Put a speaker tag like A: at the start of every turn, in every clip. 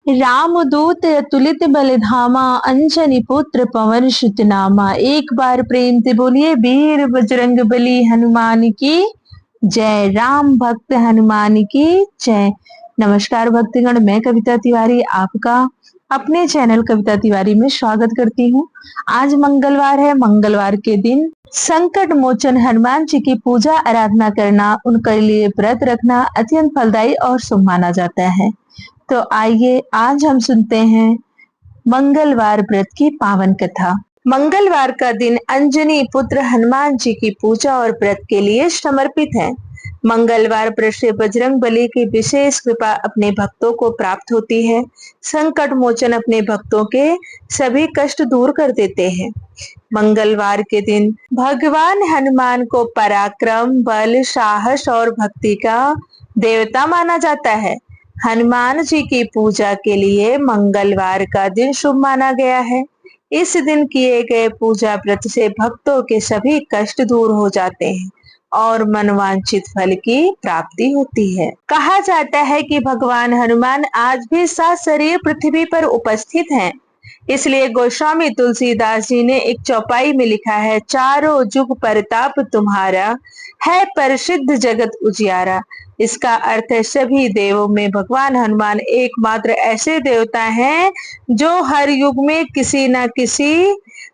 A: रामदूत अतुलित बलधामा अंजनी पुत्र पवन सुत नामा। एक बार प्रेम से बोलिए वीर बजरंग बली हनुमान की जय। राम भक्त हनुमान की जय। नमस्कार भक्तगण, मैं कविता तिवारी आपका अपने चैनल कविता तिवारी में स्वागत करती हूँ। आज मंगलवार है। मंगलवार के दिन संकट मोचन हनुमान जी की पूजा आराधना करना, उनके लिए व्रत रखना अत्यंत फलदायी और शुभ माना जाता है। तो आइए आज हम सुनते हैं मंगलवार व्रत की पावन कथा। मंगलवार का दिन अंजनी पुत्र हनुमान जी की पूजा और व्रत के लिए समर्पित है। मंगलवार व्रत से बजरंग बली की विशेष कृपा अपने भक्तों को प्राप्त होती है। संकट मोचन अपने भक्तों के सभी कष्ट दूर कर देते हैं। मंगलवार के दिन भगवान हनुमान को पराक्रम, बल, साहस और भक्ति का देवता माना जाता है। हनुमान जी की पूजा के लिए मंगलवार का दिन शुभ माना गया है। इस दिन किए गए पूजा व्रत से भक्तों के सभी कष्ट दूर हो जाते हैं और मनवांछित फल की प्राप्ति होती है। कहा जाता है कि भगवान हनुमान आज भी सशरीर पृथ्वी पर उपस्थित हैं। इसलिए गोस्वामी तुलसीदास जी ने एक चौपाई में लिखा है, चारों जुग परताप तुम्हारा है प्रसिद्ध जगत उजियारा। इसका अर्थ है सभी देवों में भगवान हनुमान एकमात्र ऐसे देवता हैं जो हर युग में किसी न किसी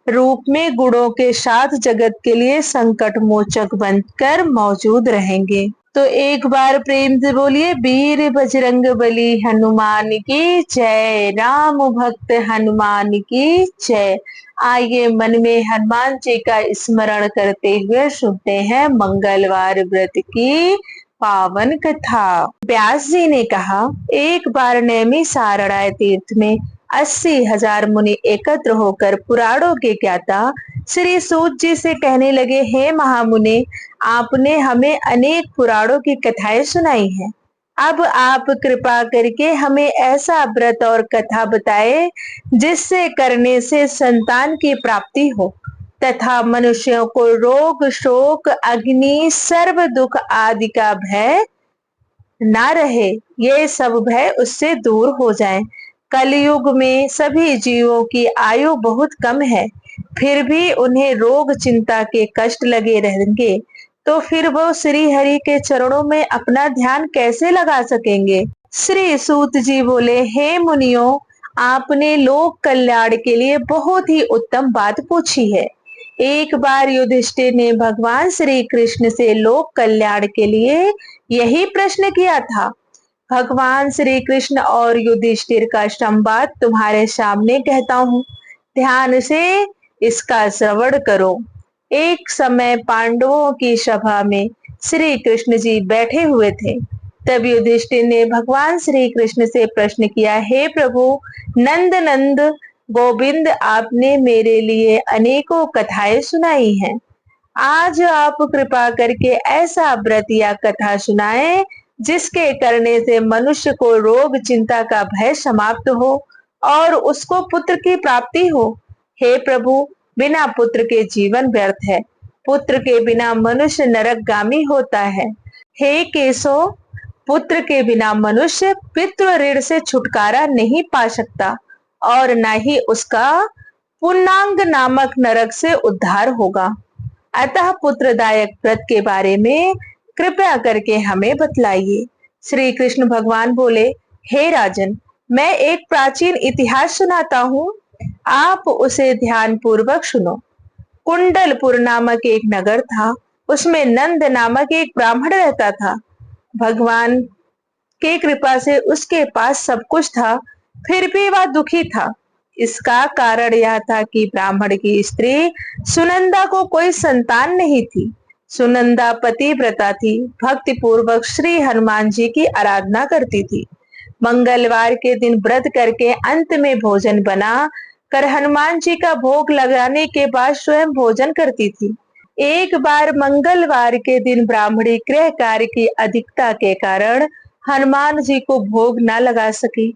A: रूप में गुणों के साथ जगत के लिए संकट मोचक बनकर मौजूद रहेंगे। तो एक बार प्रेम से बोलिए वीर बजरंग बली हनुमान की जय। राम भक्त हनुमान की जय। आइए मन में हनुमान जी का स्मरण करते हुए सुनते हैं मंगलवार व्रत की पावन कथा। व्यास जी ने कहा, एक बार नैमी सारणाय तीर्थ में 80,000 मुनि एकत्र होकर पुराणों के ज्ञाता श्री सूत जी से कहने लगे, हे महामुने, आपने हमें अनेक पुराणों की कथाएं सुनाई हैं। अब आप कृपा करके हमें ऐसा व्रत और कथा बताए जिससे करने से संतान की प्राप्ति हो तथा मनुष्यों को रोग, शोक, अग्नि, सर्व दुख आदि का भय ना रहे। ये सब भय उससे दूर हो जाए। कलयुग में सभी जीवों की आयु बहुत कम है, फिर भी उन्हें रोग चिंता के कष्ट लगे रहेंगे, तो फिर वो श्री हरि के चरणों में अपना ध्यान कैसे लगा सकेंगे। श्री सूत जी बोले, हे मुनियों, आपने लोक कल्याण के लिए बहुत ही उत्तम बात पूछी है। एक बार युधिष्ठिर ने भगवान श्री कृष्ण से लोक कल्याण के लिए यही प्रश्न किया था। भगवान श्री कृष्ण और युधिष्ठिर का संवाद तुम्हारे सामने कहता हूँ, ध्यान से इसका श्रवण करो। एक समय पांडवों की सभा में श्री कृष्ण जी बैठे हुए थे। तब युधिष्ठिर ने भगवान श्री कृष्ण से प्रश्न किया, हे प्रभु नंद नंद गोविंद, आपने मेरे लिए अनेकों कथाएं सुनाई हैं। आज आप कृपा करके ऐसा व्रत या कथा सुनाएं जिसके करने से मनुष्य को रोग चिंता का भय समाप्त हो और उसको पुत्र की प्राप्ति हो। हे प्रभु, बिना पुत्र के जीवन व्यर्थ है। पुत्र के बिना मनुष्य नरकगामी होता है। हे केशव, पुत्र के बिना मनुष्य पितृ ऋण से छुटकारा नहीं पा सकता और न ही उसका पुण्यांग नामक नरक से उद्धार होगा। अतः पुत्रदायक व्रत के बारे में कृपया करके हमें बतलाइए। श्री कृष्ण भगवान बोले, हे राजन, मैं एक प्राचीन इतिहास सुनाता हूँ, आप उसे ध्यान पूर्वक सुनो। कुंडलपुर नामक एक नगर था, उसमें नंद नामक एक ब्राह्मण रहता था। भगवान की कृपा से उसके पास सब कुछ था, फिर भी वह दुखी था। इसका कारण यह था कि ब्राह्मण की स्त्री सुनंदा को कोई संतान नहीं थी। सुनंदा पतिव्रता थी, भक्ति पूर्वक श्री हनुमान जी की आराधना करती थी। मंगलवार के दिन व्रत करके अंत में भोजन बना कर हनुमान जी का भोग लगाने के बाद स्वयं भोजन करती थी। एक बार मंगलवार के दिन ब्राह्मणी गृह कार्य की अधिकता के कारण हनुमान जी को भोग न लगा सकी,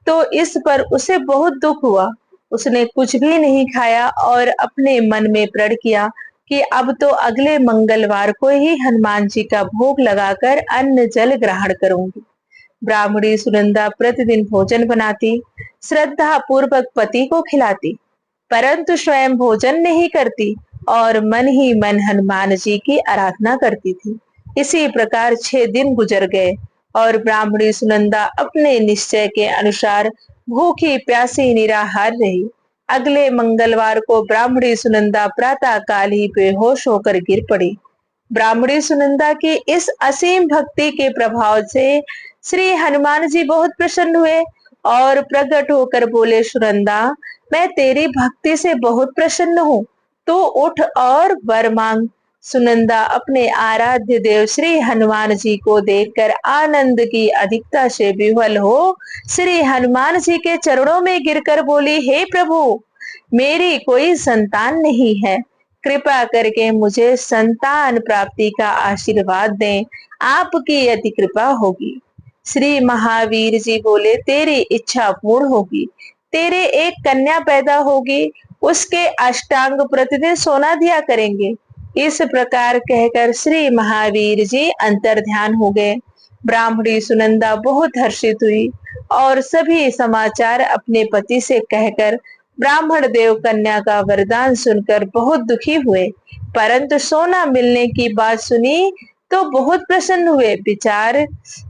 A: तो इस पर उसे बहुत दुख हुआ। उसने कुछ भी नहीं खाया और अपने मन में प्रण किया कि अब तो अगले मंगलवार को ही हनुमान जी का भोग लगाकर अन्न जल ग्रहण करूंगी। ब्राह्मणी सुनंदा प्रतिदिन भोजन बनाती, श्रद्धा पूर्वक पति को खिलाती, परंतु स्वयं भोजन नहीं करती और मन ही मन हनुमान जी की आराधना करती थी। इसी प्रकार 6 दिन गुजर गए और ब्राह्मणी सुनंदा अपने निश्चय के अनुसार भूखी प्यासी निराहार रही। अगले मंगलवार को ब्राह्मणी सुनंदा प्रातः काल ही बेहोश होकर गिर पड़ी। ब्राह्मणी सुनंदा की इस असीम भक्ति के प्रभाव से श्री हनुमान जी बहुत प्रसन्न हुए और प्रकट होकर बोले, सुनंदा, मैं तेरी भक्ति से बहुत प्रसन्न हूँ, तू उठ और वर मांग। सुनंदा अपने आराध्य देव श्री हनुमान जी को देखकर आनंद की अधिकता से विह्वल हो श्री हनुमान जी के चरणों में गिरकर बोली, हे प्रभु, मेरी कोई संतान नहीं है, कृपा करके मुझे संतान प्राप्ति का आशीर्वाद दें, आपकी यदि कृपा होगी। श्री महावीर जी बोले, तेरी इच्छा पूर्ण होगी, तेरे एक कन्या पैदा होगी, उसके अष्टांग प्रतिदिन सोना दिया करेंगे। इस प्रकार कहकर श्री महावीर जी अंतर्ध्यान हो गए। ब्राह्मणी सुनंदा बहुत हर्षित हुई और सभी समाचार अपने पति से कहकर ब्राह्मण देव कन्या का वरदान सुनकर बहुत दुखी हुए, परंतु सोना मिलने की बात सुनी तो बहुत प्रसन्न हुए। विचार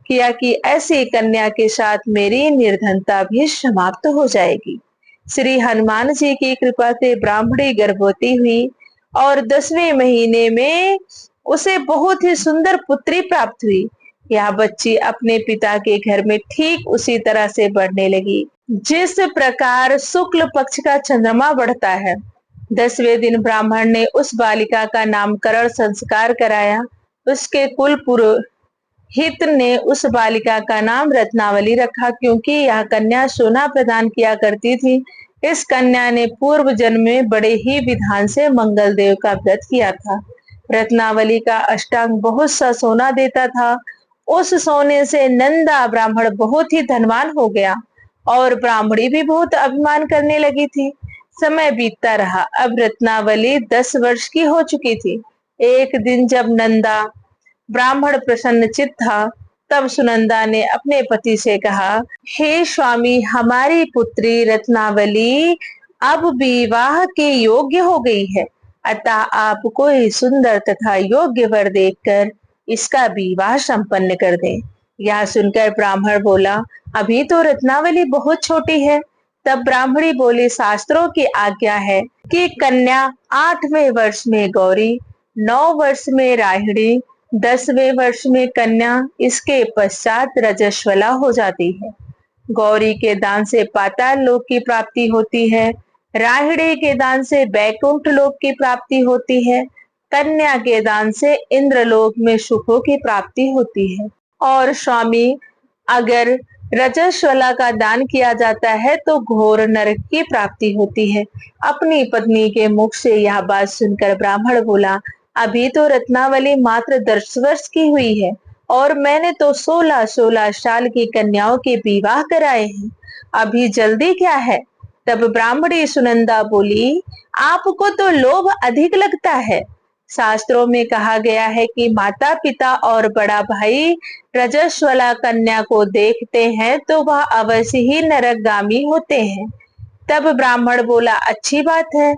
A: किया कि ऐसी कन्या के साथ मेरी निर्धनता भी समाप्त हो जाएगी। श्री हनुमान जी की कृपा से ब्राह्मणी गर्भवती हुई और 10वें महीने में उसे बहुत ही सुंदर पुत्री प्राप्त हुई। यह बच्ची अपने पिता के घर में ठीक उसी तरह से बढ़ने लगी जिस प्रकार शुक्ल पक्ष का चंद्रमा बढ़ता है। 10वें दिन ब्राह्मण ने उस बालिका का नामकरण संस्कार कराया। उसके कुल पुरोहित ने उस बालिका का नाम रत्नावली रखा, क्योंकि यह कन्या सोना प्रदान किया करती थी। इस कन्या ने पूर्व जन्म में बड़े ही विधान से मंगल देव का व्रत किया था। रत्नावली का अष्टांग बहुत सा सोना देता था। उस सोने से नंदा ब्राह्मण बहुत ही धनवान हो गया और ब्राह्मणी भी बहुत अभिमान करने लगी थी। समय बीतता रहा। अब रत्नावली 10 वर्ष की हो चुकी थी। एक दिन जब नंदा ब्राह्मण प्रसन्नचित्त था, तब सुनंदा ने अपने पति से कहा, हे स्वामी, हमारी पुत्री रत्नावली अब विवाह के योग्य हो गई है, अतः आप कोई सुंदर तथा योग्य वर देखकर इसका विवाह संपन्न कर दें। यह सुनकर ब्राह्मण बोला, अभी तो रत्नावली बहुत छोटी है। तब ब्राह्मणी बोली, शास्त्रों की आज्ञा है कि कन्या 8वें वर्ष में गौरी, 9 वर्ष में राहिणी, 10वें वर्ष में कन्या, इसके पश्चात रजस्वला हो जाती है। गौरी के दान से पाताल लोक की प्राप्ति होती है, राहिणी के दान से बैकुंठ लोक की प्राप्ति होती है, कन्या के दान से इंद्रलोक में सुखों की प्राप्ति होती है। और स्वामी, अगर रजस्वला का दान किया जाता है तो घोर नरक की प्राप्ति होती है। अपनी पत्नी के मुख से यह बात सुनकर ब्राह्मण बोला, अभी तो रत्नावली मात्र 10 वर्ष की हुई है और मैंने तो 16-16 साल की कन्याओं के विवाह कराए हैं, अभी जल्दी क्या है। तब ब्राह्मणी सुनंदा बोली, आपको तो लोभ अधिक लगता है। शास्त्रों में कहा गया है कि माता पिता और बड़ा भाई रजस्वला कन्या को देखते हैं तो वह अवश्य ही नरकगामी होते हैं। तब ब्राह्मण बोला, अच्छी बात है,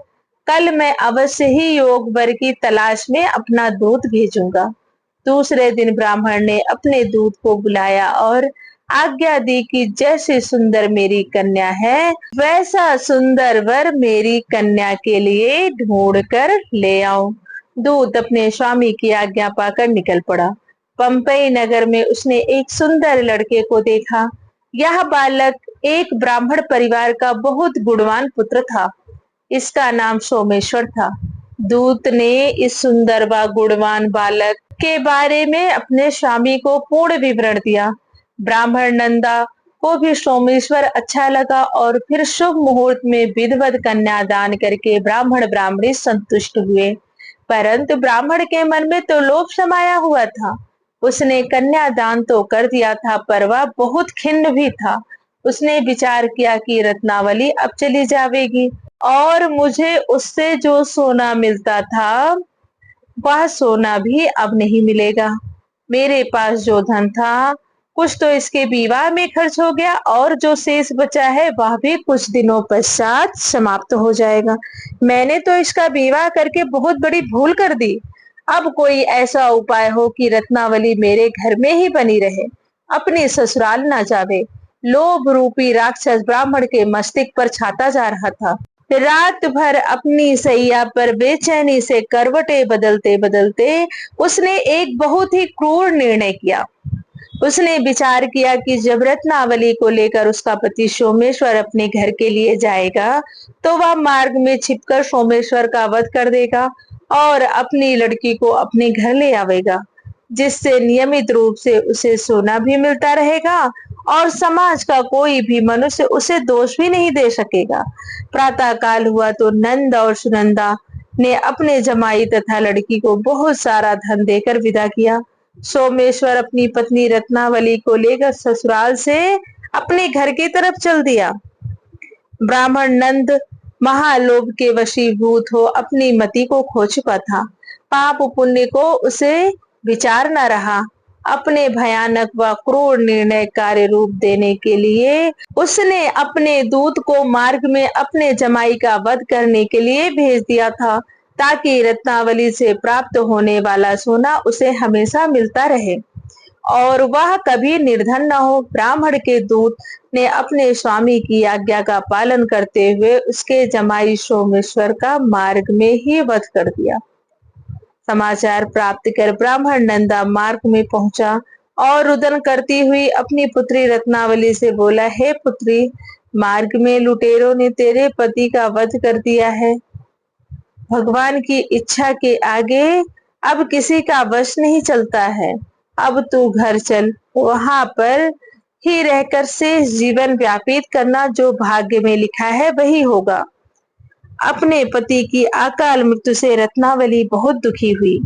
A: कल मैं अवश्य ही योग वर की तलाश में अपना दूत भेजूंगा। दूसरे दिन ब्राह्मण ने अपने दूत को बुलाया और आज्ञा दी कि जैसे सुंदर मेरी कन्या है, वैसा सुंदर वर मेरी कन्या के लिए ढूंढ कर ले आओ। दूत अपने स्वामी की आज्ञा पाकर निकल पड़ा। पंपई नगर में उसने एक सुंदर लड़के को देखा। यह बालक एक ब्राह्मण परिवार का बहुत गुणवान पुत्र था। इसका नाम सोमेश्वर था। दूत ने इस सुंदर व गुणवान बालक के बारे में अपने स्वामी को पूर्ण विवरण दिया। ब्राह्मण नंदा को भी सोमेश्वर अच्छा लगा और फिर शुभ मुहूर्त में विधिवत कन्या दान करके ब्राह्मण ब्राह्मणी संतुष्ट हुए। परंतु ब्राह्मण के मन में तो लोभ समाया हुआ था। उसने कन्या दान तो कर दिया था, पर वह बहुत खिन्न भी था। उसने विचार किया कि रत्नावली अब चली जाएगी और मुझे उससे जो सोना मिलता था वह सोना भी अब नहीं मिलेगा। मेरे पास जो धन था कुछ तो इसके विवाह में खर्च हो गया और जो शेष बचा है वह भी कुछ दिनों पश्चात समाप्त हो जाएगा। मैंने तो इसका विवाह करके बहुत बड़ी भूल कर दी। अब कोई ऐसा उपाय हो कि रत्नावली मेरे घर में ही बनी रहे, अपने ससुराल ना जावे। लोभ रूपी राक्षस ब्राह्मण के मस्तिष्क पर छाता जा रहा था। रात भर अपनी सैया पर बेचैनी से करवटें बदलते बदलते उसने एक बहुत ही क्रूर निर्णय किया। उसने विचार किया कि जब रत्नावली को लेकर उसका पति सोमेश्वर अपने घर के लिए जाएगा तो वह मार्ग में छिपकर सोमेश्वर का वध कर देगा और अपनी लड़की को अपने घर ले आवेगा, जिससे नियमित रूप से उसे सोना भी मिलता रहेगा और समाज का कोई भी मनुष्य उसे दोष भी नहीं दे सकेगा। प्रातः काल हुआ तो नंद और सुनंदा ने अपने जमाई तथा लड़की को बहुत सारा धन देकर विदा किया। सोमेश्वर अपनी पत्नी रत्नावली को लेकर ससुराल से अपने घर की तरफ चल दिया। ब्राह्मण नंद महालोभ के वशीभूत हो अपनी मति को खो चुका था। पाप पुण्य को उसे विचार न रहा। अपने भयानक व क्रूर निर्णय कार्य रूप देने के लिए उसने अपने दूत को मार्ग में अपने जमाई का वध करने के लिए भेज दिया था, ताकि रत्नावली से प्राप्त होने वाला सोना उसे हमेशा मिलता रहे और वह कभी निर्धन न हो। ब्राह्मण के दूत ने अपने स्वामी की आज्ञा का पालन करते हुए उसके जमाई सोमेश्वर का मार्ग में ही वध कर दिया। समाचार प्राप्त कर ब्राह्मण नंदा मार्ग में पहुंचा और रुदन करती हुई अपनी पुत्री रत्नावली से बोला, हे पुत्री, मार्ग में लुटेरों ने तेरे पति का वध कर दिया है। भगवान की इच्छा के आगे अब किसी का वश नहीं चलता है। अब तू घर चल, वहां पर ही रहकर शेष जीवन व्यतीत करना। जो भाग्य में लिखा है वही होगा। अपने पति की अकाल मृत्यु से रत्नावली बहुत दुखी हुई।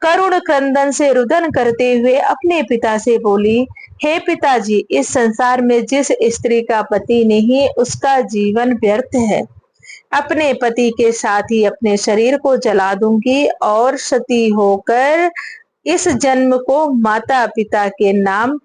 A: करुण क्रंदन से रुदन करते हुए अपने पिता से बोली, हे पिताजी, इस संसार में जिस स्त्री का पति नहीं उसका जीवन व्यर्थ है। अपने पति के साथ ही अपने शरीर को जला दूंगी और सती होकर इस जन्म को माता पिता के नाम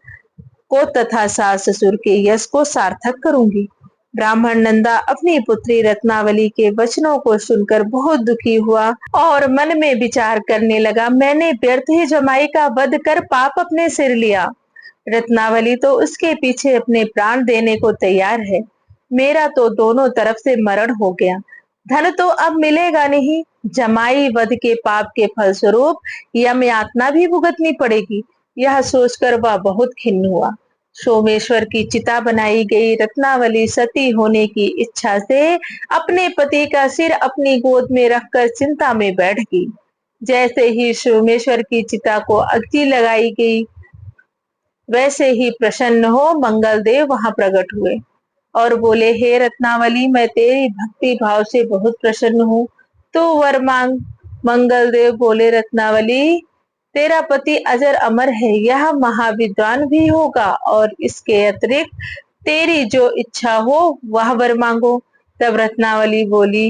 A: को तथा सास ससुर के यश को सार्थक करूंगी। ब्राह्मण नंदा अपनी पुत्री रत्नावली के वचनों को सुनकर बहुत दुखी हुआ और मन में विचार करने लगा, मैंने व्यर्थ ही जमाई का वध कर पाप अपने सिर लिया। रत्नावली तो उसके पीछे अपने प्राण देने को तैयार है। मेरा तो दोनों तरफ से मरण हो गया। धन तो अब मिलेगा नहीं। जमाई वध के पाप के फलस्वरूप यम यातना भी भुगतनी पड़ेगी। यह सोचकर वह बहुत खिन्न हुआ। सोमेश्वर की चिता बनाई गई। रत्नावली सती होने की इच्छा से अपने पति का सिर अपनी गोद में रखकर चिंता में बैठ गई। जैसे ही सोमेश्वर की चिता को अग्नि लगाई गई, वैसे ही प्रसन्न हो मंगलदेव वहां प्रकट हुए और बोले, हे रत्नावली, मैं तेरी भक्ति भाव से बहुत प्रसन्न हूँ, तो वर मांग। मंगलदेव बोले, रत्नावली, तेरा पति अजर अमर है, यह महाविद्वान भी होगा और इसके अतिरिक्त तेरी जो इच्छा हो वह वर मांगो। तब रत्नावली बोली,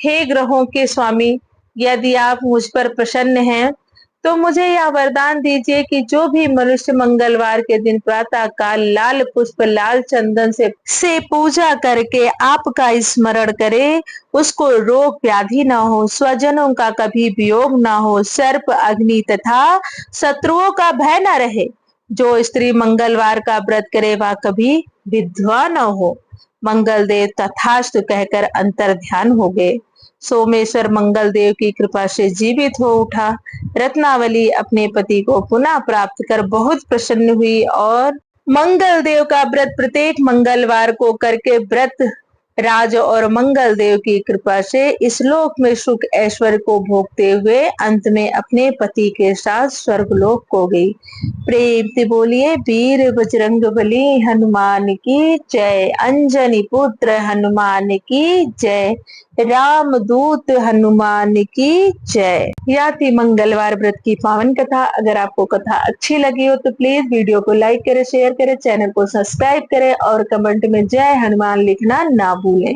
A: हे ग्रहों के स्वामी, यदि आप मुझ पर प्रसन्न हैं तो मुझे यह वरदान दीजिए कि जो भी मनुष्य मंगलवार के दिन प्रातः काल लाल पुष्प लाल चंदन से पूजा करके आपका स्मरण करे, उसको रोग व्याधि न हो, स्वजनों का कभी वियोग न हो, सर्प अग्नि तथा शत्रुओं का भय न रहे। जो स्त्री मंगलवार का व्रत करे वह कभी विधवा न हो। मंगलदेव तथास्तु कहकर अंतर ध्यान हो गए। सोमेश्वर मंगलदेव की कृपा से जीवित हो उठा। रत्नावली अपने पति को पुनः प्राप्त कर बहुत प्रसन्न हुई और मंगलदेव का व्रत प्रत्येक मंगलवार को करके व्रत राज और मंगलदेव की कृपा से इस लोक में सुख ऐश्वर्य को भोगते हुए अंत में अपने पति के साथ स्वर्गलोक को गई। प्रेम से बोलिए वीर बजरंगबली हनुमान की जय। अंजनी पुत्र हनुमान की जय। राम दूत हनुमान की जय। यह थी मंगलवार व्रत की पावन कथा। अगर आपको कथा अच्छी लगी हो तो प्लीज वीडियो को लाइक करें, शेयर करें, चैनल को सब्सक्राइब करें और कमेंट में जय हनुमान लिखना ना भूलें।